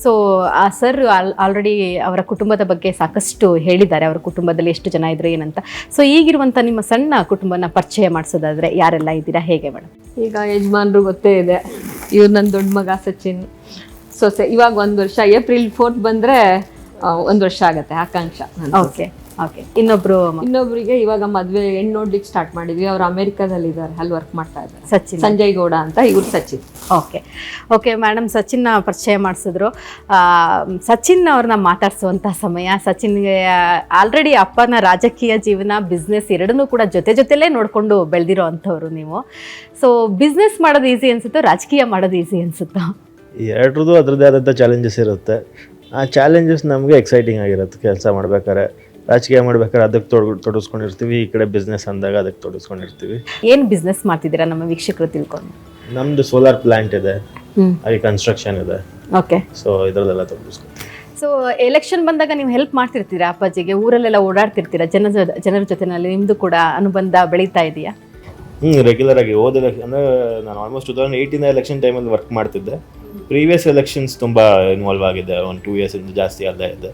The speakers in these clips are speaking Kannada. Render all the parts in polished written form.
ಸೊ ಆ ಸರ್ ಆಲ್ರೆಡಿ ಅವರ ಕುಟುಂಬದ ಬಗ್ಗೆ ಸಾಕಷ್ಟು ಹೇಳಿದ್ದಾರೆ, ಅವರ ಕುಟುಂಬದಲ್ಲಿ ಎಷ್ಟು ಜನ ಇದ್ರು ಏನಂತ. ಸೊ ಈಗಿರುವಂಥ ನಿಮ್ಮ ಸಣ್ಣ ಕುಟುಂಬನ ಪರಿಚಯ ಮಾಡಿಸೋದಾದ್ರೆ ಯಾರೆಲ್ಲ ಇದ್ದೀರಾ, ಹೇಗೆ ಮೇಡಮ್? ಈಗ ಯಜಮಾನ್ರು ಗೊತ್ತೇ ಇದೆ. ಇವ್ರು ನನ್ನ ದೊಡ್ಡ ಮಗ ಸಚಿನ್, ಸೊಸೆ. ಇವಾಗ 1 ವರ್ಷ, ಏಪ್ರಿಲ್ 4th ಬಂದರೆ 1 ವರ್ಷ ಆಗುತ್ತೆ ಆಕಾಂಕ್ಷ. Okay okay. ಇನ್ನೊಬ್ರಿಗೆ ಇವಾಗ ಮದುವೆ ಹೆಣ್ಣು ನೋಡ್ಲಿಕ್ಕೆ ಸ್ಟಾರ್ಟ್ ಮಾಡಿದ್ವಿ. ಅವ್ರು ಅಮೆರಿಕಾದಲ್ಲಿ ಇದ್ದಾರೆ, ಅಲ್ಲಿ ವರ್ಕ್ ಮಾಡ್ತಾ ಇದ್ದಾರೆ. ಸಚಿನ್, ಸಂಜಯ್ ಗೌಡ ಅಂತ, ಇವ್ರು ಸಚಿನ್. Okay okay. ಮೇಡಮ್ ಸಚಿನ್ನ ಪರಿಚಯ ಮಾಡಿಸಿದ್ರು. ಸಚಿನ್ ಅವ್ರನ್ನ ಮಾತಾಡಿಸುವಂಥ ಸಮಯ. ಸಚಿನ್ಗೆ ಆಲ್ರೆಡಿ ಅಪ್ಪನ ರಾಜಕೀಯ ಜೀವನ, ಬಿಸ್ನೆಸ್ ಎರಡನ್ನೂ ಕೂಡ ಜೊತೆಲೇ ನೋಡಿಕೊಂಡು ಬೆಳೆದಿರೋ ಅಂಥವ್ರು ನೀವು. ಸೊ ಬಿಸ್ನೆಸ್ ಮಾಡೋದು ಈಸಿ ಅನ್ಸುತ್ತೋ, ರಾಜಕೀಯ ಮಾಡೋದು ಈಸಿ ಅನ್ಸುತ್ತೋ? ಎರಡರದ್ದು ಅದರದ್ದೇ ಆದಂಥ ಚಾಲೆಂಜಸ್ ಇರುತ್ತೆ. ಆ ಚಾಲೆಂಜಸ್ ನಮಗೆ ಎಕ್ಸೈಟಿಂಗ್ ಆಗಿರುತ್ತೆ. ಕೆಲಸ ಮಾಡ್ಬೇಕಾದ್ರೆ, ರಾಜಕೀಯ ಮಾಡ್ಬೇಕಾದ್ರೆ ಅದಕ್ಕೆ ತೊಡಗಿಸ್ಕೊಂಡಿರ್ತೀವಿ. ಈ ಕಡೆ ಬಿಸ್ನೆಸ್ ಅಂದಾಗ ಅದಕ್ಕೆ ತೊಡಗಿಸ್ಕೊಂಡಿರ್ತೀವಿ. ಏನು ಬಿಸ್ನೆಸ್ ಮಾಡ್ತಿದ್ದೀರಾ ನಮ್ಮ ವೀಕ್ಷಕರು ತಿಳ್ಕೊಂಡು? ನಮ್ಮದು ಸೋಲಾರ್ ಪ್ಲಾಂಟ್ ಇದೆ, ಹಾಗೆ ಕನ್ಸ್ಟ್ರಕ್ಷನ್ ಇದೆ. ಓಕೆ. ಸೊ ಇದರಲ್ಲೆಲ್ಲ ತೊಡಗಿಸ್ಕೊತೀವಿ. ಸೊ ಎಲೆಕ್ಷನ್ ಬಂದಾಗ ನೀವು ಹೆಲ್ಪ್ ಮಾಡ್ತಿರ್ತೀರಾ ಅಪ್ಪಾಜಿಗೆ? ಊರಲ್ಲೆಲ್ಲ ಓಡಾಡ್ತಿರ್ತೀರಾ, ಜನರ ಜೊತೆನಲ್ಲಿ ನಿಮ್ಮದು ಕೂಡ ಅನುಬಂಧ ಬೆಳೀತಾ ಇದೆಯಾ? ರೆಗ್ಯುಲರ್ ಆಗಿ ಅಂದರೆ ನಾನು ಆಲ್ಮೋಸ್ಟ್ 2018 ಎಲೆಕ್ಷನ್ ಟೈಮಲ್ಲಿ ವರ್ಕ್ ಮಾಡ್ತಿದ್ದೆ. ಪ್ರೀವಿಯಸ್ ಎಲೆಕ್ಷನ್ಸ್ ತುಂಬ ಇನ್ವಾಲ್ವ್ ಆಗಿದೆ. 1-2 years ಇಂದ ಜಾಸ್ತಿ ಅಲ್ಲೇ ಇದೆ.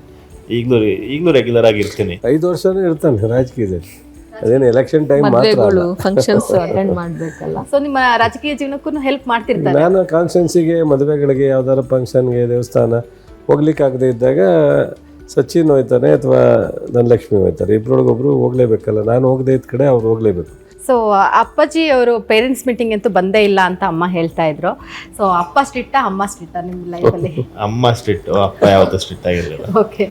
ಈಗಲೂ ರೆಗ್ಯುಲರ್ ಆಗಿ ಇರ್ತೀನಿ. 5 ವರ್ಷನೂ ಇರ್ತಾನೆ ರಾಜಕೀಯದಲ್ಲಿ. ಅದೇನು ಎಲೆಕ್ಷನ್ ಟೈಮ್ ಮಾತ್ರ, ಫಂಕ್ಷನ್ಸ್ ಅಟೆಂಡ್ ಮಾಡಬೇಕಲ್ಲ. ಸೊ ನಿಮ್ಮ ರಾಜಕೀಯ ಜೀವನಕ್ಕೂ ಹೆಲ್ಪ್ ಮಾಡ್ತಿರ್ತಾರೆ? ನಾನು ಕಾನ್ಸ್ಟೆನ್ಸಿಗೆ, ಮದುವೆಗಳಿಗೆ, ಯಾವ್ದಾರ ಫಂಕ್ಷನ್ಗೆ, ದೇವಸ್ಥಾನ ಹೋಗ್ಲಿಕ್ಕಾಗದೇ ಇದ್ದಾಗ ಸಚಿನ್ ಹೋಯ್ತಾನೆ ಅಥವಾ ಧನಲಕ್ಷ್ಮಿ ಹೋಯ್ತಾರೆ. ಇಬ್ಬರೊಳಗೊಬ್ರು ಹೋಗ್ಲೇಬೇಕಲ್ಲ. ನಾನು ಹೋಗದೇ ಇದ್ದ ಕಡೆ ಅವ್ರು ಹೋಗ್ಲೇಬೇಕು. ಸೊ ಅಪ್ಪಾಜಿ ಅವರು ಪೇರೆಂಟ್ಸ್ ಮೀಟಿಂಗ್ ಅಂತೂ ಬಂದೇ ಇಲ್ಲ ಅಂತ ಅಮ್ಮ ಹೇಳ್ತಾ ಇದ್ರು. ಸೊ ಅಪ್ಪ ಸ್ಟ್ರಿಕ್ಟಾ, ಅಮ್ಮ ಸ್ಟ್ರಿಕ್ಟಾ ನಿಮ್ಮ ಲೈಫಲ್ಲಿ? ಅಮ್ಮ ಸ್ಟ್ರಿಕ್ಟ್, ಅಪ್ಪ ಯಾವತ್ತೂ ಸ್ಟ್ರಿಕ್ಟ್ ಆಗಿರಲಿಲ್ಲ. ಓಕೆ.